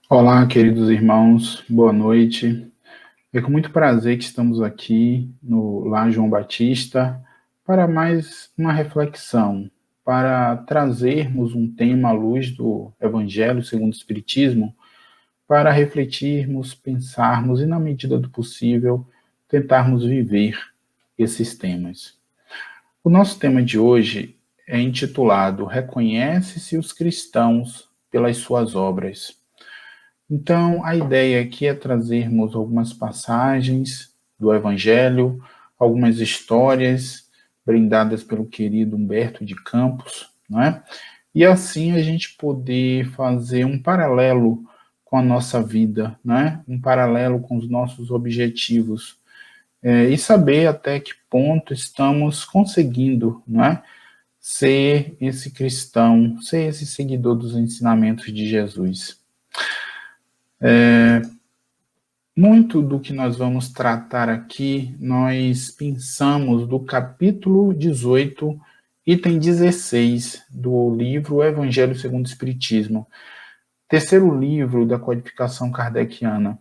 Olá, queridos irmãos, boa noite. É com muito prazer que estamos aqui no Lar João Batista para mais uma reflexão, para trazermos um tema à luz do Evangelho segundo o Espiritismo, para refletirmos, pensarmos e, na medida do possível, tentarmos viver esses temas. O nosso tema de hoje é intitulado Reconhece-se os cristãos pelas suas obras. Então, a ideia aqui é trazermos algumas passagens do Evangelho, algumas histórias brindadas pelo querido Humberto de Campos, não é? E assim a gente poder fazer um paralelo com a nossa vida, né? Um paralelo com os nossos objetivos, e saber até que ponto estamos conseguindo, não é? Ser esse cristão, ser esse seguidor dos ensinamentos de Jesus. Muito do que nós vamos tratar aqui, nós pensamos do capítulo 18, item 16 do livro Evangelho segundo o Espiritismo, terceiro livro da codificação kardeciana.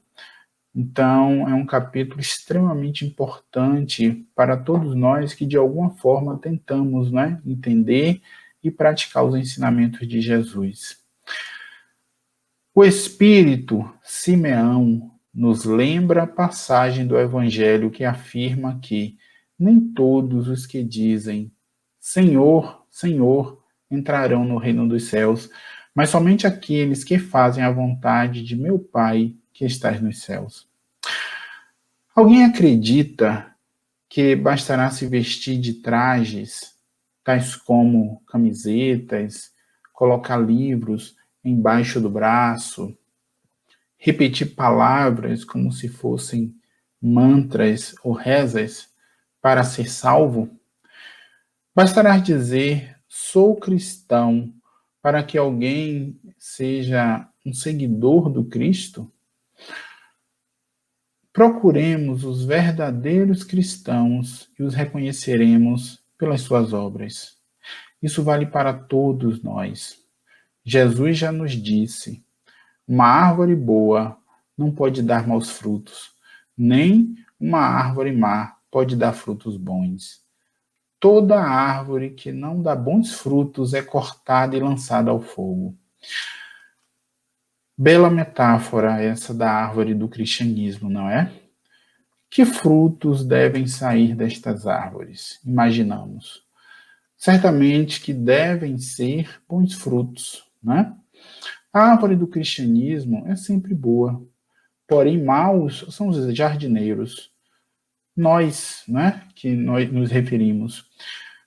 Então, é um capítulo extremamente importante para todos nós que, de alguma forma, tentamos, né, entender e praticar os ensinamentos de Jesus. O Espírito Simeão nos lembra a passagem do Evangelho que afirma que nem todos os que dizem Senhor, Senhor entrarão no reino dos céus, mas somente aqueles que fazem a vontade de meu Pai que estás nos céus. Alguém acredita que bastará se vestir de trajes, tais como camisetas, colocar livros embaixo do braço, repetir palavras como se fossem mantras ou rezas para ser salvo? Bastará dizer, sou cristão, para que alguém seja um seguidor do Cristo? Procuremos os verdadeiros cristãos e os reconheceremos pelas suas obras. Isso vale para todos nós. Jesus já nos disse: uma árvore boa não pode dar maus frutos, nem uma árvore má pode dar frutos bons. Toda árvore que não dá bons frutos é cortada e lançada ao fogo. Bela metáfora essa da árvore do cristianismo, não é? Que frutos devem sair destas árvores? Imaginamos. Certamente que devem ser bons frutos, né? A árvore do cristianismo é sempre boa, porém maus são os jardineiros. Nós, né, que nós nos referimos,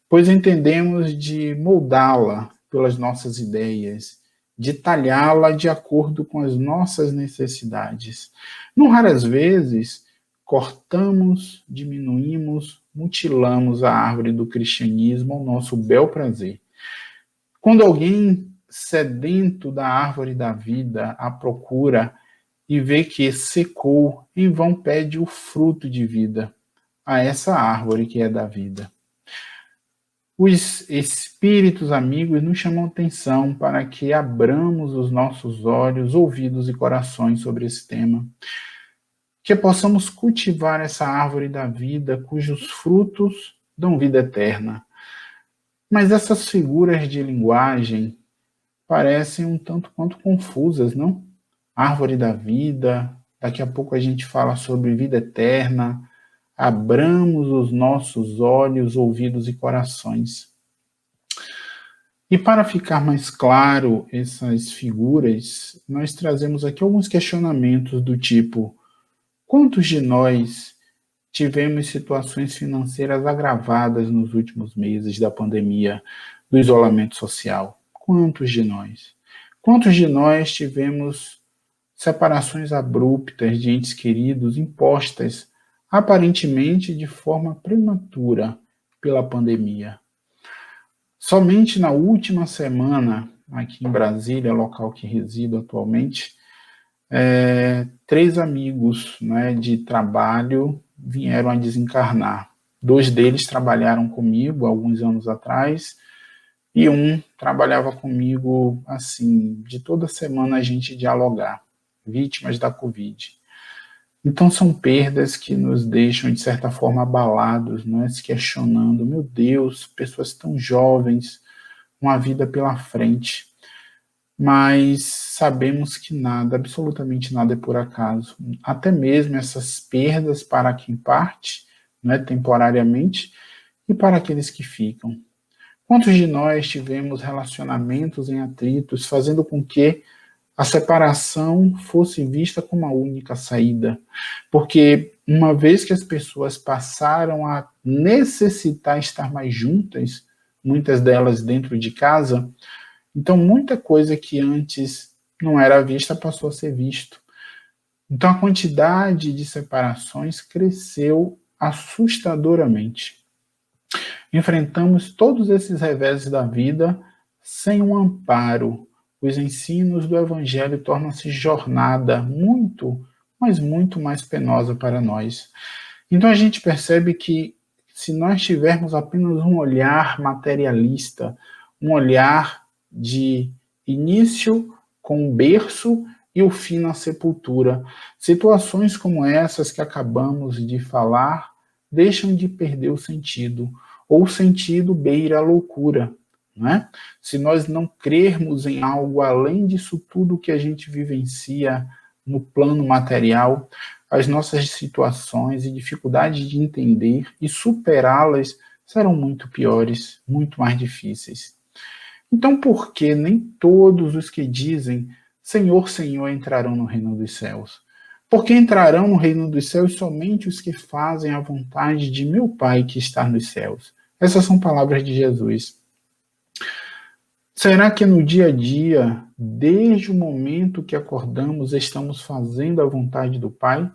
pois entendemos de moldá-la pelas nossas ideias, de talhá-la de acordo com as nossas necessidades. Não raras vezes, cortamos, diminuímos, mutilamos a árvore do cristianismo ao nosso bel prazer. Quando alguém sedento da árvore da vida a procura e vê que secou, em vão pede o fruto de vida a essa árvore que é da vida. Os espíritos amigos nos chamam atenção para que abramos os nossos olhos, ouvidos e corações sobre esse tema, que possamos cultivar essa árvore da vida cujos frutos dão vida eterna. Mas essas figuras de linguagem parecem um tanto quanto confusas, não? Árvore da vida, daqui a pouco a gente fala sobre vida eterna. Abramos os nossos olhos, ouvidos e corações. E para ficar mais claro essas figuras, nós trazemos aqui alguns questionamentos do tipo: quantos de nós tivemos situações financeiras agravadas nos últimos meses da pandemia, do isolamento social? Quantos de nós? Quantos de nós tivemos separações abruptas de entes queridos impostas aparentemente de forma prematura pela pandemia? Somente na última semana, aqui em Brasília, local que resido atualmente, 3 amigos, né, de trabalho vieram a desencarnar. 2 deles trabalharam comigo alguns anos atrás e um trabalhava comigo, assim, de toda semana a gente dialogar. vítimas da Covid. Então são perdas que nos deixam, de certa forma, abalados, né? Se questionando, meu Deus, pessoas tão jovens, uma vida pela frente. Mas sabemos que nada, absolutamente nada é por acaso. Até mesmo essas perdas para quem parte, né, temporariamente, e para aqueles que ficam. Quantos de nós tivemos relacionamentos em atritos, fazendo com que a separação fosse vista como a única saída? Porque uma vez que as pessoas passaram a necessitar estar mais juntas, muitas delas dentro de casa, então muita coisa que antes não era vista passou a ser visto. Então a quantidade de separações cresceu assustadoramente. Enfrentamos todos esses reveses da vida sem um amparo. Os ensinos do Evangelho tornam-se jornada muito, mas muito mais penosa para nós. Então a gente percebe que se nós tivermos apenas um olhar materialista, um olhar de início com o berço e o fim na sepultura, situações como essas que acabamos de falar deixam de perder o sentido, ou o sentido beira a loucura. Né? Se nós não crermos em algo além disso tudo que a gente vivencia no plano material, as nossas situações e dificuldades de entender e superá-las serão muito piores, muito mais difíceis. Então, por que nem todos os que dizem Senhor, Senhor entrarão no reino dos céus? Porque entrarão no reino dos céus somente os que fazem a vontade de meu Pai que está nos céus. Essas são palavras de Jesus. Será que no dia a dia, desde o momento que acordamos, estamos fazendo a vontade do Pai?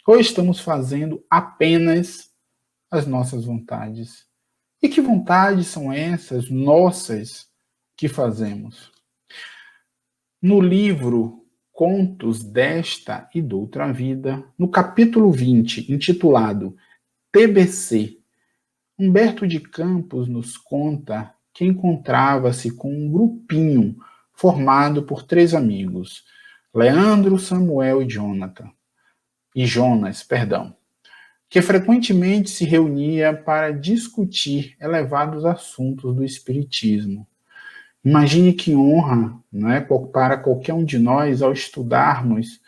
Ou estamos fazendo apenas as nossas vontades? E que vontades são essas nossas que fazemos? No livro Contos desta e doutra vida, no capítulo 20, intitulado TBC, Humberto de Campos nos conta que encontrava-se com um grupinho formado por 3 amigos, Leandro, Samuel e Jonas, que frequentemente se reunia para discutir elevados assuntos do espiritismo. Imagine que honra, né, para qualquer um de nós ao estudarmos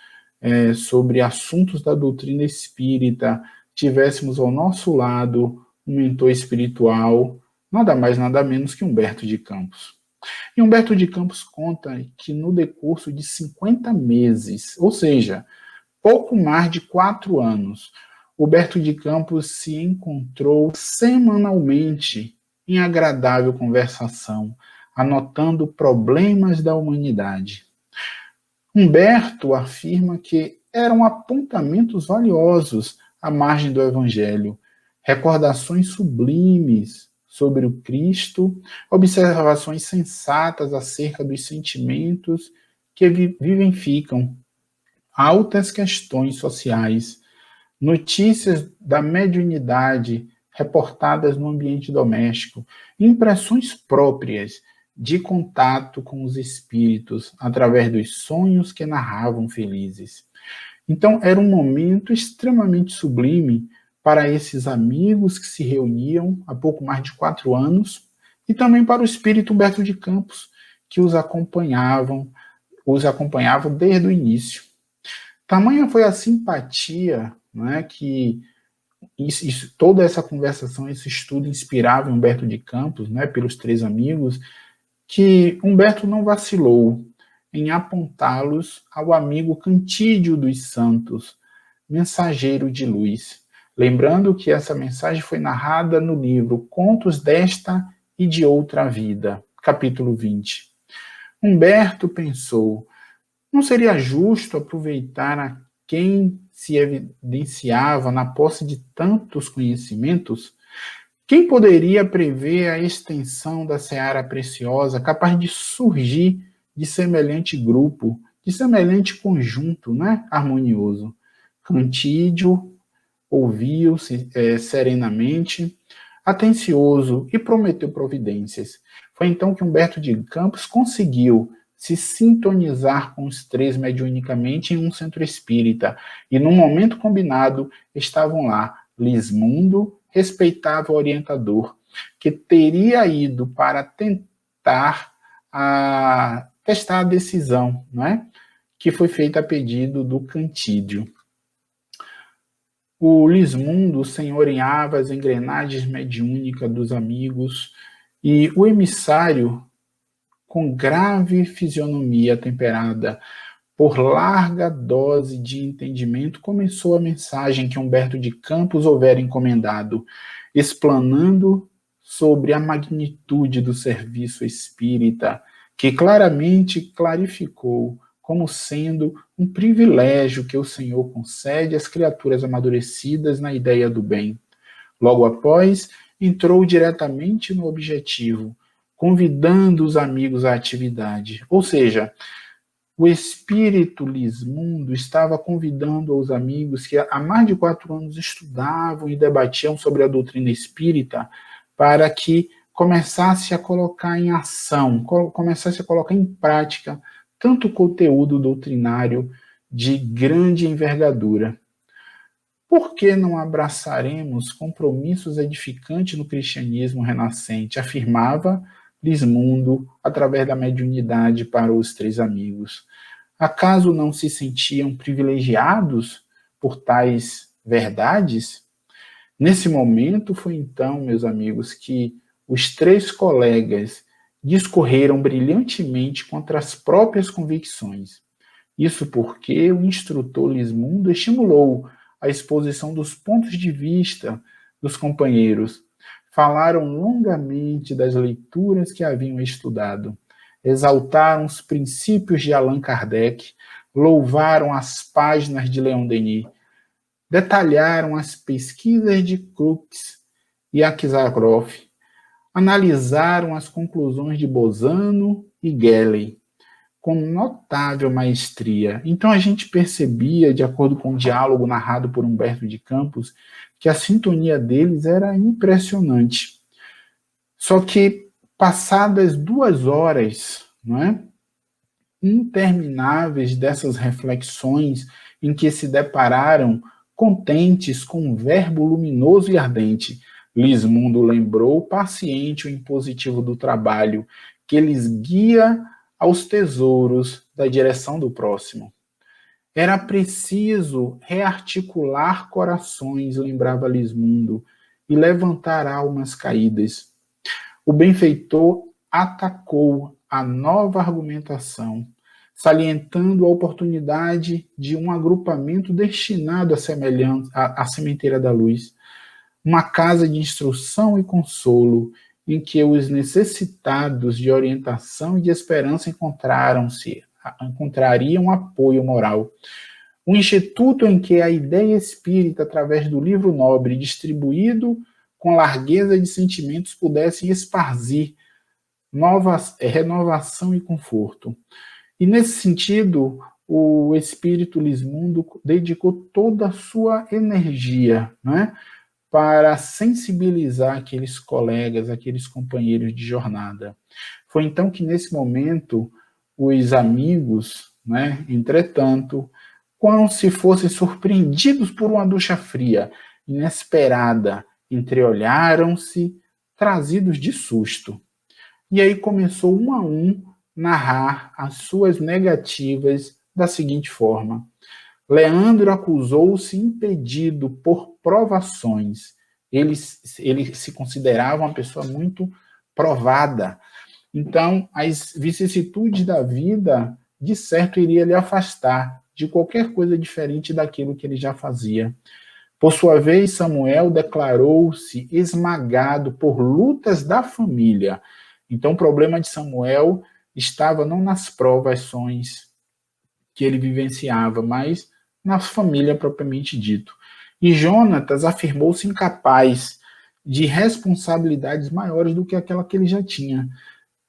sobre assuntos da doutrina espírita, tivéssemos ao nosso lado um mentor espiritual, nada mais, nada menos que Humberto de Campos. E Humberto de Campos conta que no decurso de 50 meses, ou seja, pouco mais de 4 anos, Humberto de Campos se encontrou semanalmente em agradável conversação, anotando problemas da humanidade. Humberto afirma que eram apontamentos valiosos à margem do Evangelho, recordações sublimes sobre o Cristo, observações sensatas acerca dos sentimentos que vivificam altas questões sociais, notícias da mediunidade reportadas no ambiente doméstico, impressões próprias de contato com os espíritos através dos sonhos que narravam felizes. Então, era um momento extremamente sublime para esses amigos que se reuniam há pouco mais de 4 anos e também para o espírito Humberto de Campos, que os acompanhavam desde o início. Tamanha foi a simpatia, né, que toda essa conversação, esse estudo inspirava Humberto de Campos, né, pelos 3 amigos, que Humberto não vacilou em apontá-los ao amigo Cantídio dos Santos, mensageiro de luz. Lembrando que essa mensagem foi narrada no livro Contos desta e de outra vida, capítulo 20. Humberto pensou, não seria justo aproveitar a quem se evidenciava na posse de tantos conhecimentos? Quem poderia prever a extensão da seara preciosa capaz de surgir de semelhante grupo, de semelhante conjunto, né, harmonioso? Cantídio ouviu serenamente, atencioso, e prometeu providências. Foi então que Humberto de Campos conseguiu, se sintonizar com os três mediunicamente em um centro espírita. E no momento combinado, estavam lá Lismundo, respeitável orientador, que teria ido para tentar testar a decisão, não é? Que foi feita a pedido do Cantídio. O Lismundo senhoreava as engrenagens mediúnicas dos amigos e o emissário, com grave fisionomia temperada por larga dose de entendimento, começou a mensagem que Humberto de Campos houvera encomendado, explanando sobre a magnitude do serviço espírita, que claramente clarificou como sendo um privilégio que o Senhor concede às criaturas amadurecidas na ideia do bem. Logo após, entrou diretamente no objetivo, convidando os amigos à atividade. Ou seja, o espírito Lismundo estava convidando os amigos que há mais de 4 anos estudavam e debatiam sobre a doutrina espírita para que começasse a colocar em ação, começasse a colocar em prática tanto o conteúdo doutrinário de grande envergadura. Por que não abraçaremos compromissos edificantes no cristianismo renascente? Afirmava Lismundo através da mediunidade para os três amigos. Acaso não se sentiam privilegiados por tais verdades? Nesse momento foi então, meus amigos, que os três colegas discorreram brilhantemente contra as próprias convicções. Isso porque o instrutor Lismundo estimulou a exposição dos pontos de vista dos companheiros. Falaram longamente das leituras que haviam estudado, exaltaram os princípios de Allan Kardec, louvaram as páginas de Leon Denis, detalharam as pesquisas de Crookes e Aksakoff, analisaram as conclusões de Bozano e Gelley, com notável maestria. Então a gente percebia, de acordo com o diálogo narrado por Humberto de Campos, que a sintonia deles era impressionante. Só que, passadas 2 horas, não é, intermináveis dessas reflexões em que se depararam contentes com um verbo luminoso e ardente, Lismundo lembrou paciente o impositivo do trabalho, que lhes guia aos tesouros da direção do próximo. Era preciso rearticular corações, lembrava Lismundo, e levantar almas caídas. O benfeitor atacou a nova argumentação, salientando a oportunidade de um agrupamento destinado à sementeira da luz, uma casa de instrução e consolo, em que os necessitados de orientação e de esperança encontrariam apoio moral. Um instituto em que a ideia espírita, através do livro nobre, distribuído com largueza de sentimentos, pudesse esparzir renovação e conforto. E nesse sentido, o espírito Lismundo dedicou toda a sua energia, né, para sensibilizar aqueles colegas, aqueles companheiros de jornada. Foi então que, nesse momento, os amigos, né, entretanto, como se fossem surpreendidos por uma ducha fria, inesperada, entreolharam-se, trazidos de susto. E aí começou um a um narrar as suas negativas da seguinte forma: Leandro acusou-se impedido por provações. Ele se considerava uma pessoa muito provada. Então, as vicissitudes da vida, de certo, iria lhe afastar de qualquer coisa diferente daquilo que ele já fazia. Por sua vez, Samuel declarou-se esmagado por lutas da família. Então, o problema de Samuel estava não nas provações que ele vivenciava, mas na família propriamente dito. E Jonatas afirmou-se incapaz de responsabilidades maiores do que aquela que ele já tinha.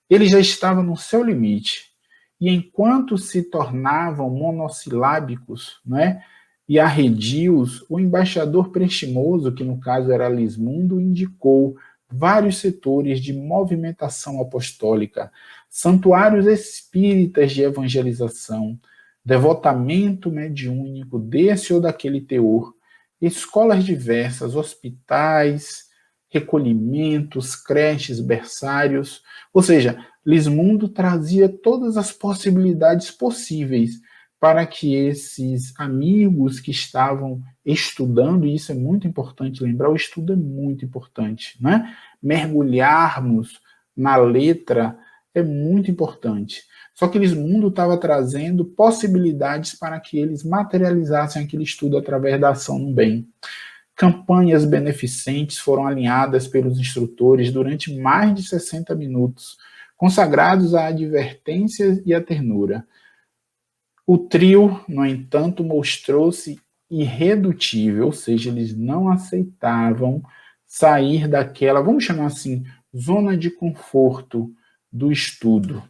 Ele já estava no seu limite. E enquanto se tornavam monossilábicos, né, e arredios, o embaixador prestimoso, que no caso era Lismundo, indicou vários setores de movimentação apostólica, santuários espíritas de evangelização, devotamento mediúnico desse ou daquele teor, escolas diversas, hospitais, recolhimentos, creches, berçários. Ou seja, Lismundo trazia todas as possibilidades possíveis para que esses amigos que estavam estudando, e isso é muito importante lembrar, o estudo é muito importante, né? Mergulharmos na letra é muito importante. Só que Lismundo estava trazendo possibilidades para que eles materializassem aquele estudo através da ação no bem. Campanhas beneficentes foram alinhadas pelos instrutores durante mais de 60 minutos, consagrados à advertência e à ternura. O trio, no entanto, mostrou-se irredutível, ou seja, eles não aceitavam sair daquela, vamos chamar assim, zona de conforto do estudo.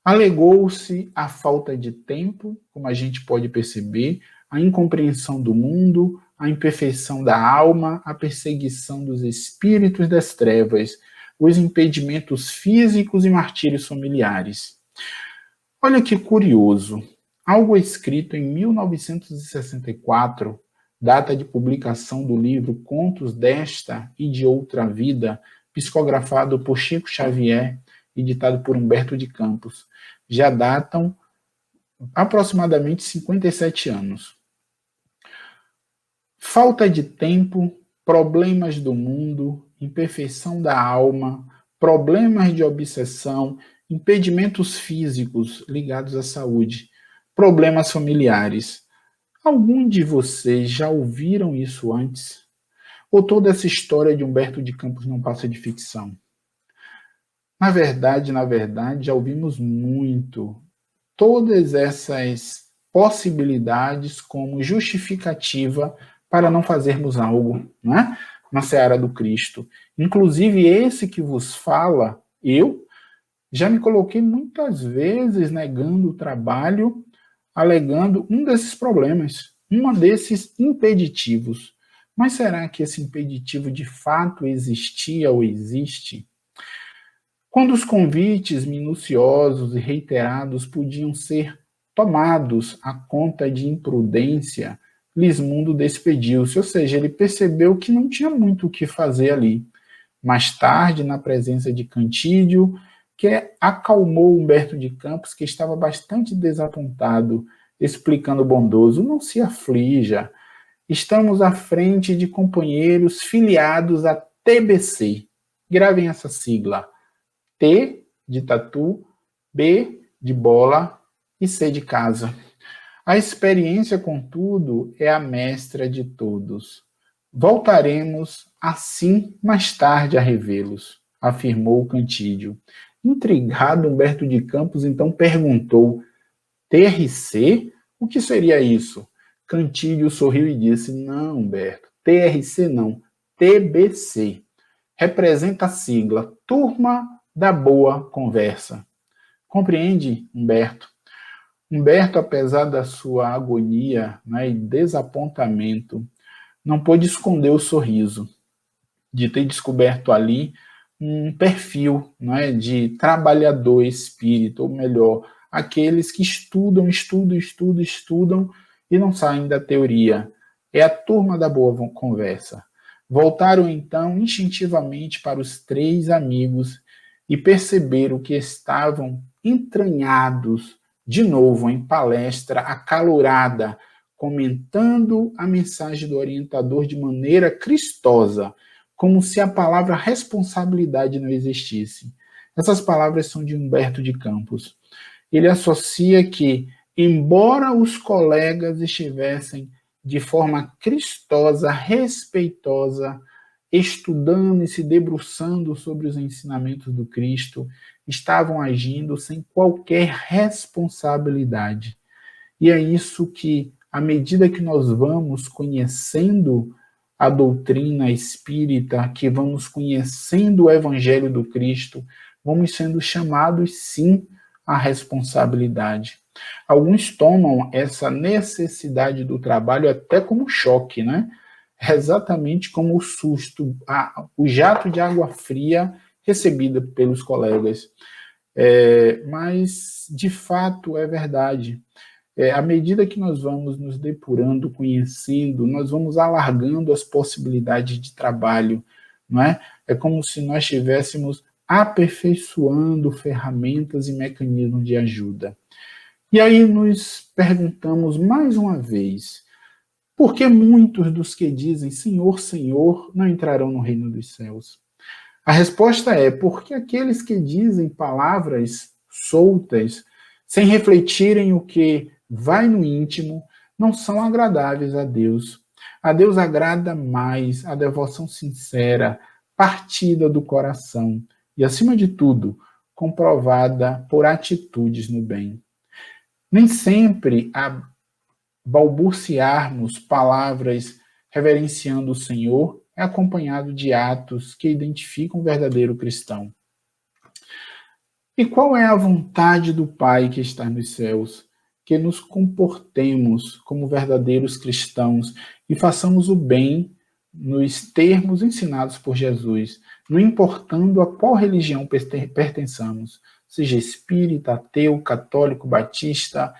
Alegou-se a falta de tempo, como a gente pode perceber, a incompreensão do mundo, a imperfeição da alma, a perseguição dos espíritos das trevas, os impedimentos físicos e martírios familiares. Olha que curioso, algo escrito em 1964, data de publicação do livro Contos desta e de Outra Vida, psicografado por Chico Xavier e ditado por Humberto de Campos, já datam aproximadamente 57 anos. Falta de tempo, problemas do mundo, imperfeição da alma, problemas de obsessão, impedimentos físicos ligados à saúde, problemas familiares. Algum de vocês já ouviram isso antes? Ou toda essa história de Humberto de Campos não passa de ficção? Na verdade, já ouvimos muito todas essas possibilidades como justificativa para não fazermos algo, né, na seara do Cristo. Inclusive, esse que vos fala, eu já me coloquei muitas vezes negando o trabalho, alegando um desses problemas, um desses impeditivos. Mas será que esse impeditivo de fato existia ou existe? Quando os convites minuciosos e reiterados podiam ser tomados à conta de imprudência, Lismundo despediu-se, ou seja, ele percebeu que não tinha muito o que fazer ali. Mais tarde, na presença de Cantídio, que acalmou Humberto de Campos, que estava bastante desapontado, explicando bondoso: não se aflija, estamos à frente de companheiros filiados à TBC. Gravem essa sigla. T de tatu, B de bola e C de casa. A experiência, contudo, é a mestra de todos. Voltaremos, assim, mais tarde a revê-los, afirmou Cantídio. Intrigado, Humberto de Campos então perguntou: TRC? O que seria isso? Cantídio sorriu e disse: não, Humberto, TRC não, TBC. Representa a sigla Turma da Boa Conversa. Compreende, Humberto? Humberto, apesar da sua agonia, né, e desapontamento, não pôde esconder o sorriso de ter descoberto ali um perfil, né, de trabalhador espírita, ou melhor, aqueles que estudam e não saem da teoria. É a turma da boa conversa. Voltaram então instintivamente para os três amigos e perceberam que estavam entranhados de novo em palestra acalorada, comentando a mensagem do orientador de maneira cristosa, como se a palavra responsabilidade não existisse. Essas palavras são de Humberto de Campos. Ele associa que, embora os colegas estivessem de forma cristosa, respeitosa, estudando e se debruçando sobre os ensinamentos do Cristo, estavam agindo sem qualquer responsabilidade. E é isso que, à medida que nós vamos conhecendo a doutrina espírita, que vamos conhecendo o Evangelho do Cristo, vamos sendo chamados, sim, à responsabilidade. Alguns tomam essa necessidade do trabalho até como choque, né? É exatamente como o susto, o jato de água fria recebida pelos colegas. Mas, de fato, é verdade. À medida que nós vamos nos depurando, conhecendo, nós vamos alargando as possibilidades de trabalho, não é? É como se nós estivéssemos aperfeiçoando ferramentas e mecanismos de ajuda. E aí nos perguntamos mais uma vez, por que muitos dos que dizem Senhor, Senhor não entrarão no reino dos céus? A resposta é porque aqueles que dizem palavras soltas, sem refletirem o que vai no íntimo, não são agradáveis a Deus. A Deus agrada mais a devoção sincera, partida do coração e, acima de tudo, comprovada por atitudes no bem. Nem sempre a balbuciarmos palavras reverenciando o Senhor é acompanhado de atos que identificam o verdadeiro cristão. E qual é a vontade do Pai que está nos céus? Que nos comportemos como verdadeiros cristãos e façamos o bem nos termos ensinados por Jesus, não importando a qual religião pertençamos, seja espírita, ateu, católico, batista,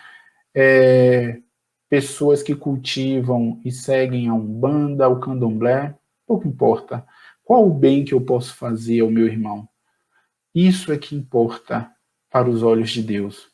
pessoas que cultivam e seguem a Umbanda, o Candomblé, pouco importa. Qual o bem que eu posso fazer ao meu irmão? Isso é que importa para os olhos de Deus.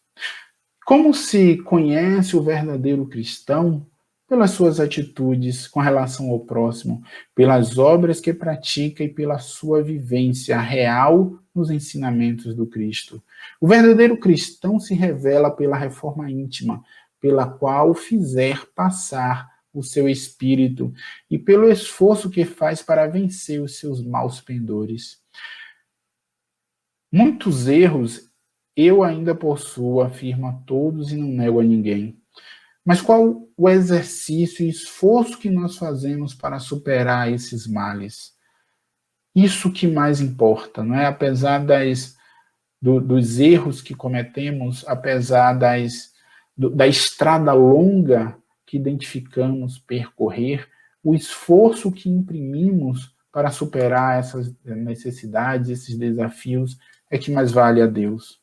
Como se conhece o verdadeiro cristão? Pelas suas atitudes com relação ao próximo, pelas obras que pratica e pela sua vivência real nos ensinamentos do Cristo. O verdadeiro cristão se revela pela reforma íntima, pela qual fizer passar o seu espírito e pelo esforço que faz para vencer os seus maus pendores. Muitos erros eu ainda possuo, afirmo a todos e não nego a ninguém. Mas qual o exercício e esforço que nós fazemos para superar esses males? Isso que mais importa, não é? Apesar dos erros que cometemos, apesar da estrada longa que identificamos percorrer, o esforço que imprimimos para superar essas necessidades, esses desafios, é que mais vale a Deus.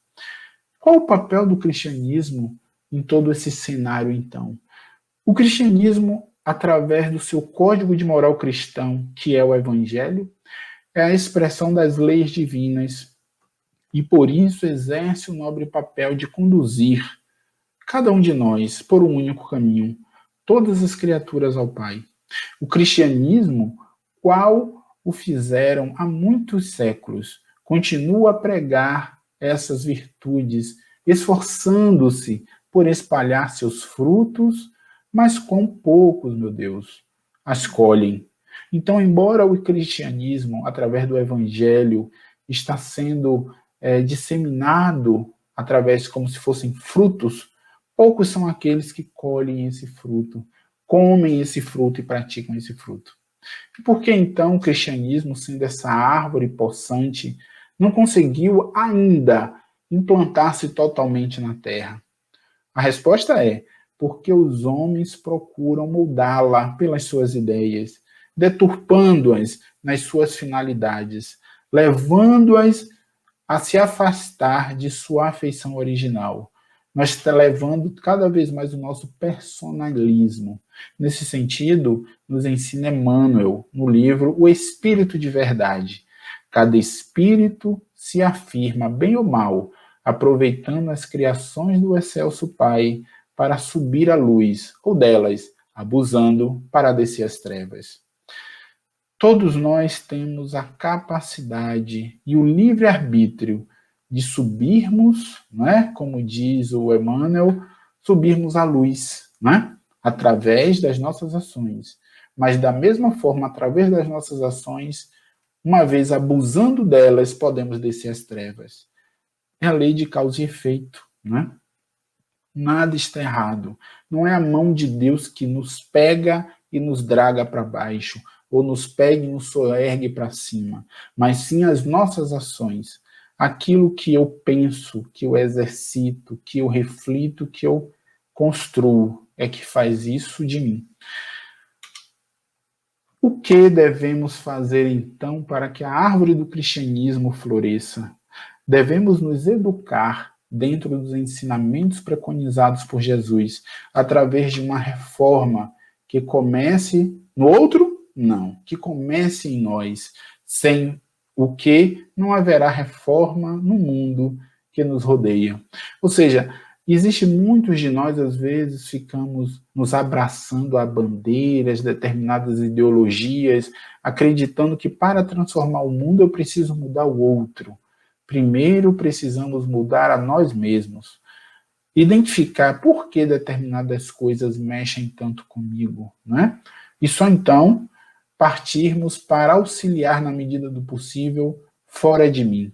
Qual o papel do cristianismo em todo esse cenário, então? O cristianismo, através do seu código de moral cristão, que é o Evangelho, é a expressão das leis divinas e, por isso, exerce o nobre papel de conduzir cada um de nós por um único caminho, todas as criaturas ao Pai. O cristianismo, qual o fizeram há muitos séculos, continua a pregar essas virtudes, esforçando-se por espalhar seus frutos, mas com poucos, meu Deus, as colhem. Então, embora o cristianismo, através do evangelho, está sendo disseminado através como se fossem frutos, poucos são aqueles que colhem esse fruto, comem esse fruto e praticam esse fruto. E por que então o cristianismo, sendo essa árvore possante, não conseguiu ainda implantar-se totalmente na terra? A resposta é porque os homens procuram moldá-la pelas suas ideias, deturpando-as nas suas finalidades, levando-as a se afastar de sua afeição original. Nós estamos levando cada vez mais o nosso personalismo. Nesse sentido, nos ensina Emmanuel, no livro O Espírito de Verdade. Cada espírito se afirma, bem ou mal, aproveitando as criações do excelso Pai para subir à luz, ou delas, abusando para descer as trevas. Todos nós temos a capacidade e o livre-arbítrio de subirmos, né, como diz o Emmanuel, subirmos à luz, né, através das nossas ações. Mas, da mesma forma, através das nossas ações, uma vez abusando delas, podemos descer as trevas. É a lei de causa e efeito, né? Nada está errado. Não é a mão de Deus que nos pega e nos draga para baixo, ou nos pega e nos soergue para cima, mas sim as nossas ações. Aquilo que eu penso, que eu exercito, que eu reflito, que eu construo, é que faz isso de mim. O que devemos fazer, então, para que a árvore do cristianismo floresça? Devemos nos educar dentro dos ensinamentos preconizados por Jesus, através de uma reforma que comece no outro? Não, que comece em nós, sem o que não haverá reforma no mundo que nos rodeia. Ou seja, existe muitos de nós, às vezes, ficamos nos abraçando a bandeiras, determinadas ideologias, acreditando que para transformar o mundo eu preciso mudar o outro. Primeiro precisamos mudar a nós mesmos. Identificar por que determinadas coisas mexem tanto comigo, né? E só então partirmos para auxiliar na medida do possível fora de mim.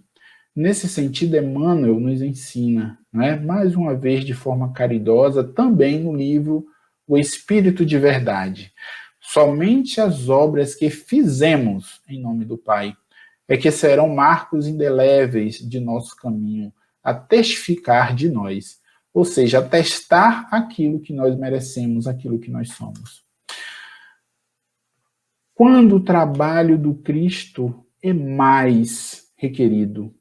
Nesse sentido, Emmanuel nos ensina, né, mais uma vez de forma caridosa, também no livro O Espírito de Verdade. Somente as obras que fizemos em nome do Pai é que serão marcos indeléveis de nosso caminho, a testificar de nós, ou seja, a testar aquilo que nós merecemos, aquilo que nós somos. Quando o trabalho do Cristo é mais requerido?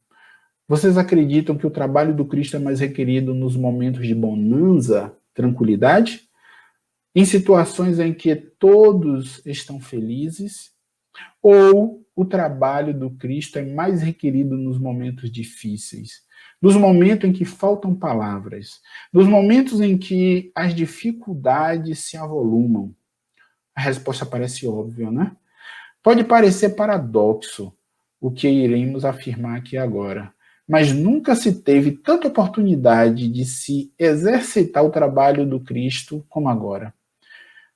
Vocês acreditam que o trabalho do Cristo é mais requerido nos momentos de bonança, tranquilidade? Em situações em que todos estão felizes? Ou o trabalho do Cristo é mais requerido nos momentos difíceis? Nos momentos em que faltam palavras? Nos momentos em que as dificuldades se avolumam? A resposta parece óbvia, né? Pode parecer paradoxo o que iremos afirmar aqui agora, mas nunca se teve tanta oportunidade de se exercitar o trabalho do Cristo como agora.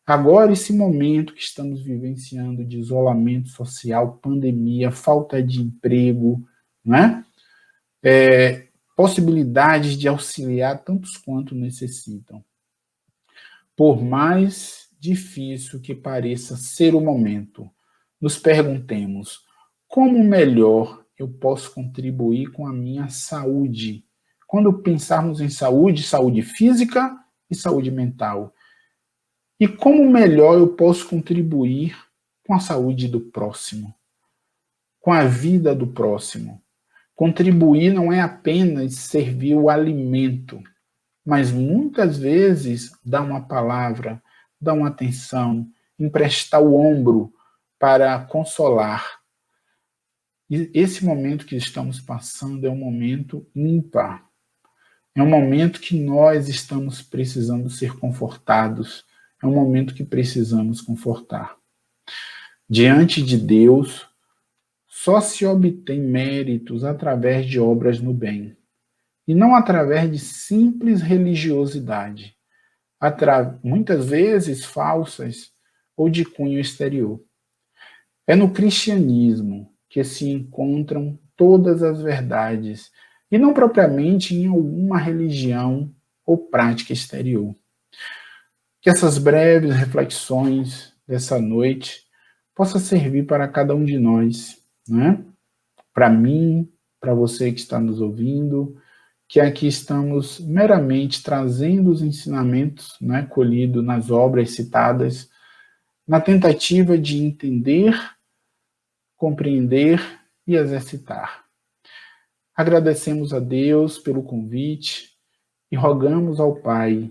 Agora, esse momento que estamos vivenciando de isolamento social, pandemia, falta de emprego, né? Possibilidades de auxiliar tantos quanto necessitam. Por mais difícil que pareça ser o momento, nos perguntemos como melhor eu posso contribuir com a minha saúde. Quando pensarmos em saúde, saúde física e saúde mental. E como melhor eu posso contribuir com a saúde do próximo, com a vida do próximo. Contribuir não é apenas servir o alimento, mas muitas vezes dar uma palavra, dar uma atenção, emprestar o ombro para consolar. E esse momento que estamos passando é um momento ímpar. É um momento que nós estamos precisando ser confortados. É um momento que precisamos confortar. Diante de Deus, só se obtém méritos através de obras no bem, e não através de simples religiosidade, muitas vezes falsas ou de cunho exterior. É no cristianismo que se encontram todas as verdades, e não propriamente em alguma religião ou prática exterior. Que essas breves reflexões dessa noite possam servir para cada um de nós, né? Para mim, para você que está nos ouvindo, que aqui estamos meramente trazendo os ensinamentos, né, colhidos nas obras citadas, na tentativa de entender, compreender e exercitar. Agradecemos a Deus pelo convite e rogamos ao Pai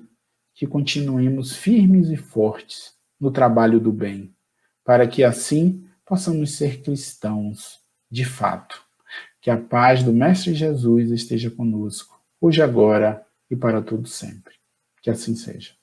que continuemos firmes e fortes no trabalho do bem, para que assim possamos ser cristãos de fato. Que a paz do Mestre Jesus esteja conosco, hoje, agora e para todo sempre. Que assim seja.